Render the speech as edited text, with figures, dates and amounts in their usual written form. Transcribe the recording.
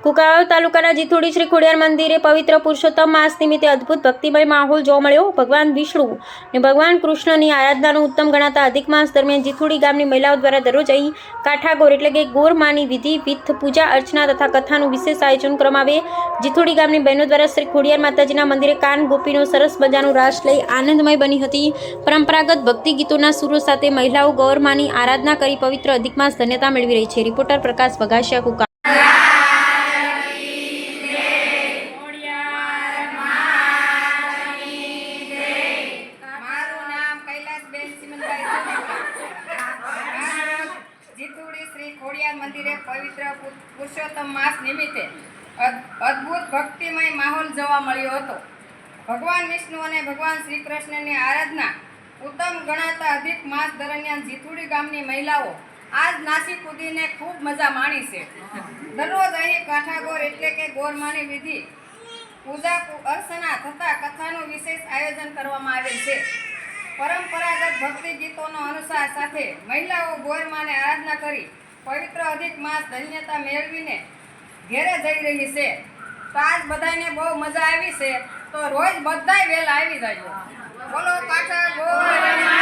કુંકાવાવ તાલુકાના જીથુડી શ્રી ખોડિયાર મંદિરે પવિત્ર પુરુષોત્તમ માસ નિમિત્તે અદ્ભુત ભક્તિમય માહોલ જોવા મળ્યો। ભગવાન વિષ્ણુ અને ભગવાન કૃષ્ણની આરાધનાનું ઉત્તમ ગણાતા અધિક માસ દરમિયાન જીથુડી ગામની મહિલાઓ દ્વારા દરરોજ અહીં કાઠાગોર એટલે કે ગોરમાની વિધિ વિથ પૂજા અર્ચના તથા કથાનું વિશેષ આયોજન કરવામાં આવે। જીથુડી ગામની બહેનો દ્વારા શ્રી ખોડિયાર માતાજીના મંદિરે કાન ગોપીનો સરસ મજાનો રાસ લઈ આનંદમય બની હતી। પરંપરાગત ભક્તિ ગીતોના સુરો સાથે મહિલાઓ ગૌરમાની આરાધના કરી પવિત્ર અધિક માસ ધન્યતા મેળવી રહી છે। રિપોર્ટર પ્રકાશ વઘાસિયા, કુંકાવાવ। જીથુડી શ્રી ખોડિયાર મંદિરે પવિત્ર પુરુષોત્તમ માસ નિમિત્તે અદ્ભુત ભક્તિમય માહોલ જોવા મળ્યો હતો। ભગવાન વિષ્ણુ અને ભગવાન શ્રી કૃષ્ણની આરાધના ઉત્તમ ગણાતા અધિક માસ દરમિયાન જીથુડી ગામની મહિલાઓ આજ નાસી કૂદીને ખૂબ મજા માણી છે। દરરોજ અહીં કાઠાગોર એટલે કે ગોરમાની વિધિ પૂજા અર્ચના તથા કથાનું વિશેષ આયોજન કરવામાં આવેલ છે। પરંપરાગત ભક્તિ ગીતોનો અનુસાર સાથે મહિલાઓ ગોરમાને આરાધના કરી પવિત્ર અધિક માસ ધન્યતા મેળવીને ઘેરે જઈ રહી છે। તો આજ બધાને બહુ મજા આવી છે, તો રોજ બધાય વહેલા આવી જાય। બોલો કાઠાગોર।